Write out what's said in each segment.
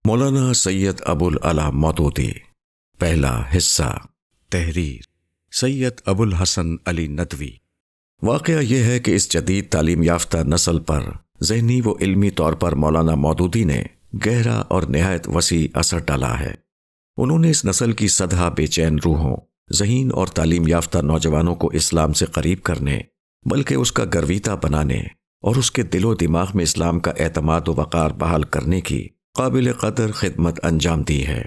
मौलाना सैयद अबुल अला मौदूदी। पहला हिस्सा। तहरीर सैयद अबुल हसन अली नदवी। वाक़या यह है कि इस जदीद तालीम याफ्ता नस्ल पर ज़हनी व इल्मी तौर पर मौलाना मौदूदी ने गहरा और नहायत वसी असर डाला है। उन्होंने इस नस्ल की सदा बेचैन रूहों, ज़हीन और तालीम याफ्ता नौजवानों को इस्लाम से करीब करने, बल्कि उसका गर्वीता बनाने और उसके दिलो दिमाग में इस्लाम का एतमाद व वक़ार बहाल करने की काबिल कदर खिदमत अंजाम दी है।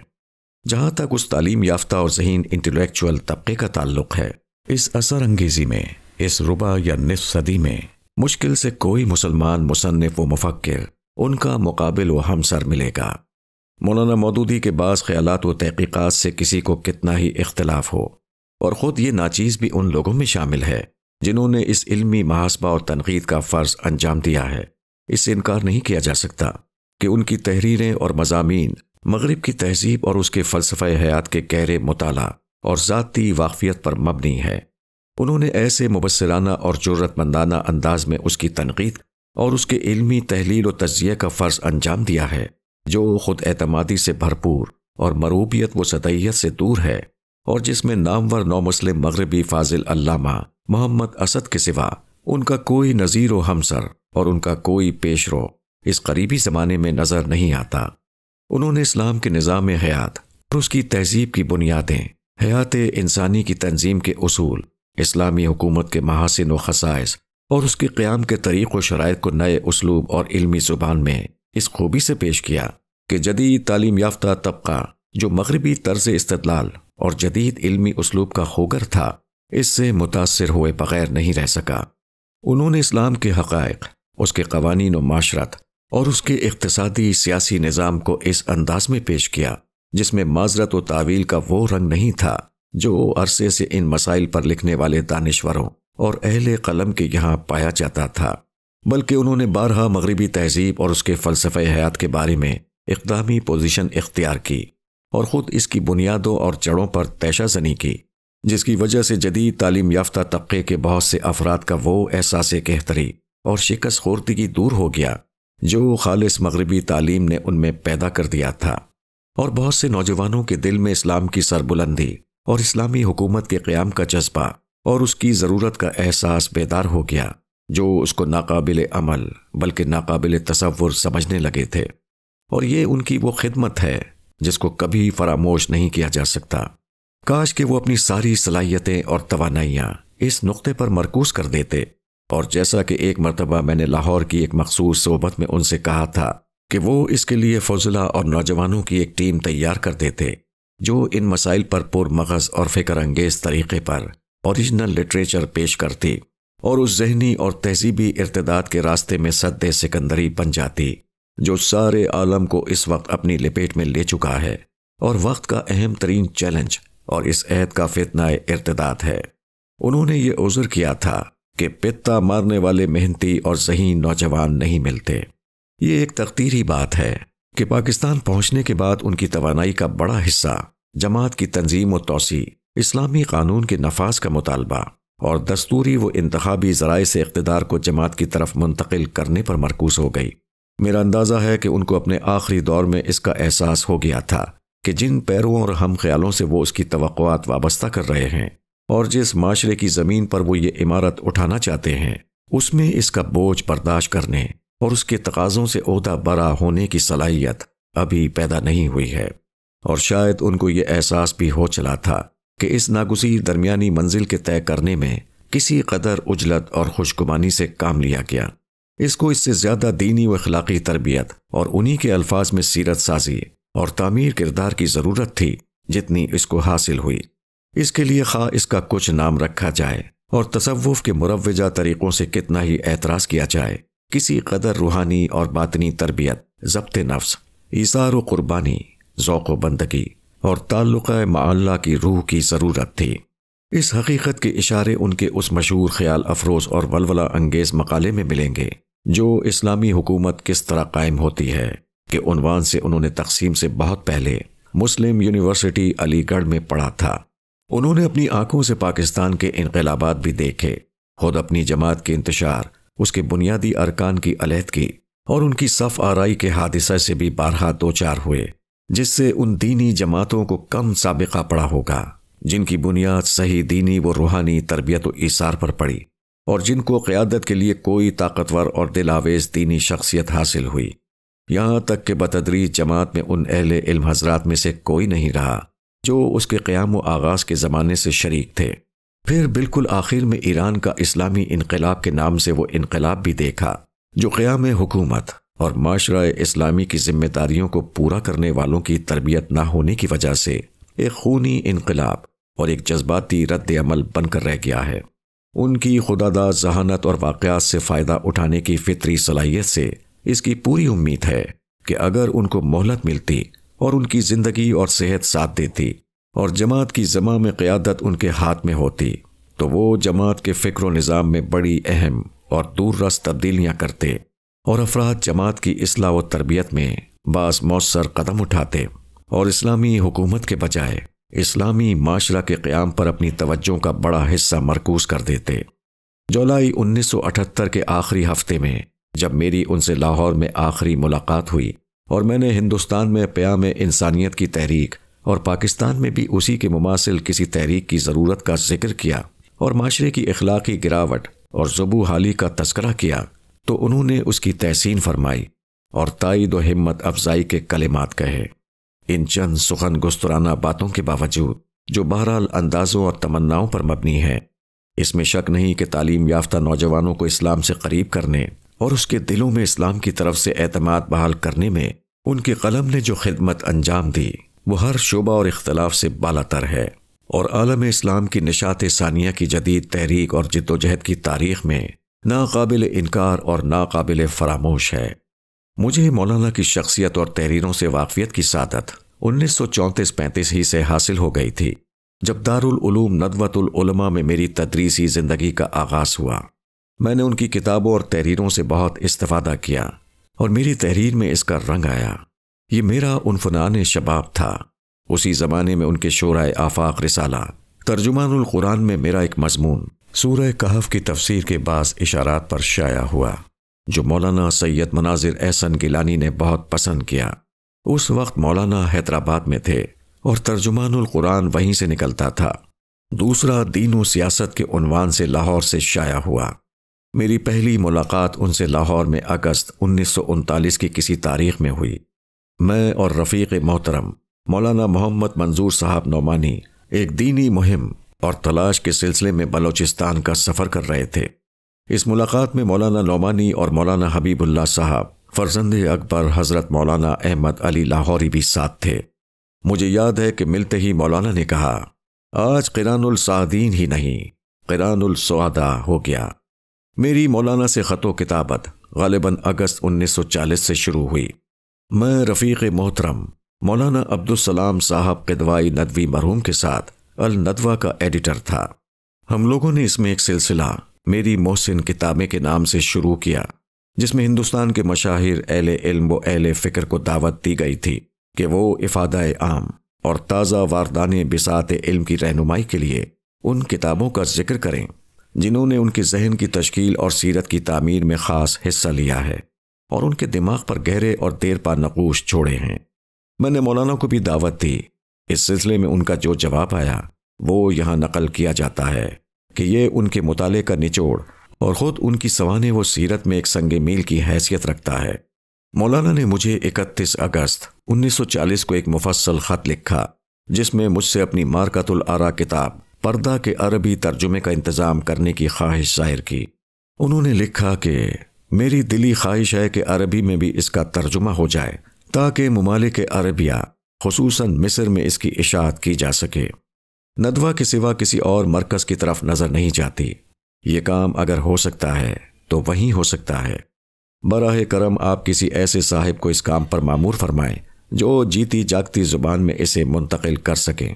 जहाँ तक उस तालीम याफ्ता और ज़हीन इंटेलेक्चुअल तबके का ताल्लुक़ है, इस असर अंगेज़ी में, इस रुबा या निस्फ सदी में मुश्किल से कोई मुसलमान मुसन्निफ़ व मुफक्किर उनका मुकाबिल व हमसर मिलेगा। मौलाना मौदूदी के बाज़ ख़यालात व तहक़ीक़ात से किसी को कितना ही इख्तिलाफ़ हो, और ख़ुद ये नाचीज़ भी उन लोगों में शामिल है जिन्होंने इस इल्मी मुहासबा और तनक़ीद का फ़र्ज़ अंजाम दिया है, इससे इनकार नहीं किया जा सकता कि उनकी तहरीरें और मज़ामीन मग़रिब की तहज़ीब और उसके फ़लसफ़े हयात के गहरे मुताला और ज़ाती वाक़फ़ियत पर मबनी है। उन्होंने ऐसे मुबस्सिराना और जुर्रतमंदाना अंदाज में उसकी तनक़ीद और उसके इल्मी तहलील व तज़किया का फ़र्ज़ अंजाम दिया है, जो ख़ुद एतमादी से भरपूर और मरूबियत व सतहियत से दूर है, और जिसमें नामवर नौ मुस्लिम मग़रिबी फ़ाज़िल अल्लामा मोहम्मद असद के सिवा उनका कोई नज़ीर व हमसर और उनका कोई पेशरो इस करीबी ज़माने में नज़र नहीं आता। उन्होंने इस्लाम के निज़ाम हयात और उसकी तहज़ीब की बुनियादें, हयात इंसानी की तंजीम के उसूल, इस्लामी हुकूमत के महासिन व खसाइस और उसके क़याम के तरीक़ व शराइत को नए उसलूब और इल्मी ज़ुबान में इस खूबी से पेश किया कि जदीद तालीम याफ्ता तबका जो मग़रिबी तर्ज़ इस्तदलाल और जदीद इल्मी उसलूब का खोगर था, इससे मुतासिर हुए बग़ैर नहीं रह सका। उन्होंने इस्लाम के हक़ाइक़, उसके क़वानीन व माशरत और उसके इक़्तिसादी सियासी निज़ाम को इस अंदाज में पेश किया जिसमें माज़रत व तावील का वो रंग नहीं था जो अरसे से इन मसाइल पर लिखने वाले दानिश्वरों और अहले क़लम के यहाँ पाया जाता था, बल्कि उन्होंने बारहा मग़रिबी तहज़ीब और उसके फ़लसफ़े हयात के बारे में इक़दामी पोजीशन इख्तियार की और ख़ुद इसकी बुनियादों और जड़ों पर तैशाज़नी की, जिसकी वजह से जदीद तालीम याफ्ता तबके के बहुत से अफराद का वो एहसास कहतरी और शिकस्त ख़ोर्दगी दूर हो गया जो खालिस मग़रिबी तालीम ने उनमें पैदा कर दिया था, और बहुत से नौजवानों के दिल में इस्लाम की सरबुलंदी और इस्लामी हुकूमत के क़याम का जज्बा और उसकी ज़रूरत का एहसास बेदार हो गया, जो उसको नाकाबिल अमल बल्कि नाकाबिल तसव्वुर समझने लगे थे। और ये उनकी वो खिदमत है जिसको कभी फरामोश नहीं किया जा सकता। काश कि वो अपनी सारी सलाहियतें और तवानाइयाँ इस नुक्ते पर मरकूज़ कर देते, और जैसा कि एक मरतबा मैंने लाहौर की एक मखसूस सोबत में उनसे कहा था कि वो इसके लिए फौजला और नौजवानों की एक टीम तैयार कर देते जो इन मसाइल पर पुरमग़ज़ और फ़िक्र अंगेज़ तरीक़े पर ओरिजिनल लिटरेचर पेश करती और उस ज़हनी और तहज़ीबी इर्तिदाद के रास्ते में सद्दे सिकंदरी बन जाती जो सारे आलम को इस वक्त अपनी लपेट में ले चुका है और वक्त का अहम तरीन चैलेंज और इस अहद का फितना इर्तिदाद है। उन्होंने ये उज़्र किया था कि पित्ता मारने वाले मेहनती और ज़हीन नौजवान नहीं मिलते। ये एक तक़दीरी बात है कि पाकिस्तान पहुँचने के बाद उनकी तवानाई का बड़ा हिस्सा जमात की तंजीम व तौसी, इस्लामी कानून के नफाज का मुतालबा और दस्तूरी व इंतखाबी ज़राए से इक़्तिदार को जमात की तरफ मुंतकिल करने पर मरकूज़ हो गई। मेरा अंदाज़ा है कि उनको अपने आखिरी दौर में इसका एहसास हो गया था कि जिन पैरों और हम ख्यालों से वो उसकी तवक्कुआत वाबस्ता कर रहे हैं और जिस माशरे की ज़मीन पर वो ये इमारत उठाना चाहते हैं, उसमें इसका बोझ बर्दाश्त करने और उसके तकाज़ों से ओहदा बरा होने की सलाहियत अभी पैदा नहीं हुई है। और शायद उनको ये एहसास भी हो चला था कि इस नागुज़ीर दरमियानी मंजिल के तय करने में किसी कदर उजलत और खुशगुमानी से काम लिया गया। इसको इससे ज़्यादा दीनी व अखलाक़ी तरबियत और उन्हीं के अल्फाज में सीरत साजी और तामीर किरदार की ज़रूरत थी जितनी इसको हासिल हुई। इसके लिए खा इसका कुछ नाम रखा जाए और तसव्वुफ़ के मुरव्वजा तरीक़ों से कितना ही एतराज़ किया जाए, किसी कदर रूहानी और बातनी तरबियत, ज़ब्त नफ्स, ईसार व क़ुरबानी, ज़ौक़ व बंदगी और ताल्लुक़ मअल्लाह की रूह की ज़रूरत थी। इस हकीकत के इशारे उनके उस मशहूर ख्याल अफरोज़ और वलवला अंगेज़ मकाले में मिलेंगे जो इस्लामी हुकूमत किस तरह कायम होती है के उन्वान से उन्होंने तक़सीम से बहुत पहले मुस्लिम यूनिवर्सिटी अलीगढ़ में पढ़ा था। उन्होंने अपनी आंखों से पाकिस्तान के इनक़लाबात भी देखे, खुद अपनी जमात के इंतशार, उसके बुनियादी अरकान की अलहदगी और उनकी सफ आराई के हादिसे से भी बारहा दो चार हुए, जिससे उन दीनी जमातों को कम साबिका पड़ा होगा जिनकी बुनियाद सही दीनी व रूहानी तरबियत व ईसार पर पड़ी और जिनको क़यादत के लिए कोई ताकतवर और दिलावेज दीनी शख्सियत हासिल हुई। यहाँ तक कि बतदरीज जमात में उन अहले इल्म हजरात में से कोई नहीं रहा जो उसके क़याम व आगाज़ के ज़माने से शरीक थे। फिर बिल्कुल आखिर में ईरान का इस्लामी इनकलाब के नाम से वो इनकलाब भी देखा जो क़याम हुकूमत और माशरा इस्लामी की जिम्मेदारियों को पूरा करने वालों की तरबियत ना होने की वजह से एक खूनी इनकलाब और एक जज्बाती रद्द अमल बनकर रह गया है। उनकी खुदादा जहानत और वाक़यात से फ़ायदा उठाने की फितरी सलाहियत से इसकी पूरी उम्मीद है कि अगर उनको मोहलत मिलती और उनकी ज़िंदगी और सेहत साथ देती और जमात की ज़मा में क़यादत उनके हाथ में होती तो वो जमात के फ़िक्र व निज़ाम में बड़ी अहम और दूररस तब्दीलियाँ करते और अफराद जमात की इस्लाह व तरबियत में बास मौसर कदम उठाते और इस्लामी हुकूमत के बजाय इस्लामी माशरा के क़याम पर अपनी तवज्जो का बड़ा हिस्सा मरकूज़ कर देते। जुलाई 1978 के आखिरी हफ्ते में जब मेरी उनसे लाहौर में आखिरी मुलाकात हुई और मैंने हिंदुस्तान में क़याम इंसानियत की तहरीक और पाकिस्तान में भी उसी के मुमासिल किसी तहरीक की ज़रूरत का जिक्र किया और माशरे की अखलाकी गिरावट और ज़ुबू हाली का तस्करा किया तो उन्होंने उसकी तहसीन फरमाई और ताईद व हिम्मत अफजाई के कलिमात कहे। इन चंद सुखन गुस्तराना बातों के बावजूद जो बहरहाल अंदाज़ों और तमन्नाओं पर मबनी है, इसमें शक नहीं कि तालीम याफ्ता नौजवानों को इस्लाम से करीब करने और उसके दिलों में इस्लाम की तरफ से एतमाद बहाल करने में उनके कलम ने जो खिदमत अंजाम दी वो हर शोबा और इख्तलाफ से बालातर है और आलम इस्लाम की निशात सानिया की जदीद तहरीक और जिद्दोजहद की तारीख में नाकाबिल इनकार और नाकाबिल फरामोश है। मुझे मौलाना की शख्सियत और तहरीरों से वाक़फियत की सादत 1934-35 ही से हासिल हो गई थी जब दारुल उलूम नदवतुल उलमा में मेरी तदरीसी ज़िंदगी का आगाज़ हुआ। मैंने उनकी किताबों और तहरीरों से बहुत इस्तिफ़ादा किया और मेरी तहरीर में इसका रंग आया। ये मेरा उनफनान शबाब था। उसी ज़माने में उनके शोराए आफाक रिसाला तर्जुमानुल कुरान में मेरा एक मजमून सूरह कहफ की तफसीर के बाज़ इशारात पर शाया हुआ जो मौलाना सैयद मनाजिर एहसन गिलानी ने बहुत पसंद किया। उस वक्त मौलाना हैदराबाद में थे और तर्जुमानुल कुरान वहीं से निकलता था। दूसरा दीन व सियासत के उन्वान से लाहौर से शाया हुआ। मेरी पहली मुलाकात उनसे लाहौर में अगस्त 1939 की किसी तारीख में हुई। मैं और रफ़ीक़ मोहतरम मौलाना मोहम्मद मंजूर साहब नौमानी एक दीनी मुहिम और तलाश के सिलसिले में बलोचिस्तान का सफ़र कर रहे थे। इस मुलाकात में मौलाना नौमानी और मौलाना हबीबुल्लाह साहब फर्जंदे अकबर हज़रत मौलाना अहमद अली लाहौरी भी साथ थे। मुझे याद है कि मिलते ही मौलाना ने कहा, आज क़िरानुल सादीन ही नहीं क़िरानुल सुआदा हो गया। मेरी मौलाना से ख़तो किताबत ग़ालिबन अगस्त 1940 से शुरू हुई। मैं रफ़ीक़ मोहतरम मौलाना अब्दुलसलाम साहब क़िदवाई नदवी मरहूम के साथ अल नदवा का एडिटर था। हम लोगों ने इसमें एक सिलसिला मेरी मोहसिन किताबें के नाम से शुरू किया जिसमें हिंदुस्तान के मशाहिर अहले इल्म व अहले फ़िक्र को दावत दी गई थी कि वो इफ़ादाए आम और ताज़ा वारदाने बिसात इल्म की रहनुमाई के लिए उन किताबों का जिक्र करें जिन्होंने उनके जहन की तश्कील और सीरत की तामीर में ख़ास हिस्सा लिया है और उनके दिमाग पर गहरे और देरपा नकूश छोड़े हैं। मैंने मौलाना को भी दावत दी। इस सिलसिले में उनका जो जवाब आया वो यहाँ नकल किया जाता है कि ये उनके मुताले का निचोड़ और ख़ुद उनकी सवाने व सीरत में एक संगे मील की हैसियत रखता है। मौलाना ने मुझे 31 अगस्त 1940 को एक मुफस्सल ख़त लिखा जिसमें मुझसे अपनी मारकतुल आरा किताब पर्दा के अरबी तर्जुमे का इंतज़ाम करने की ख्वाहिश ज़ाहिर की। उन्होंने लिखा कि मेरी दिली ख्वाहिश है कि अरबी में भी इसका तर्जुमा हो जाए ताकि मुमालिक अरबिया खुसूसन मिस्र में इसकी इशाअत की जा सके। नदवा के सिवा किसी और मरकज़ की तरफ नज़र नहीं जाती। ये काम अगर हो सकता है तो वहीं हो सकता है। बराह करम आप किसी ऐसे साहिब को इस काम पर मामूर फरमाएं जो जीती जागती ज़ुबान में इसे मुंतकिल कर सकें।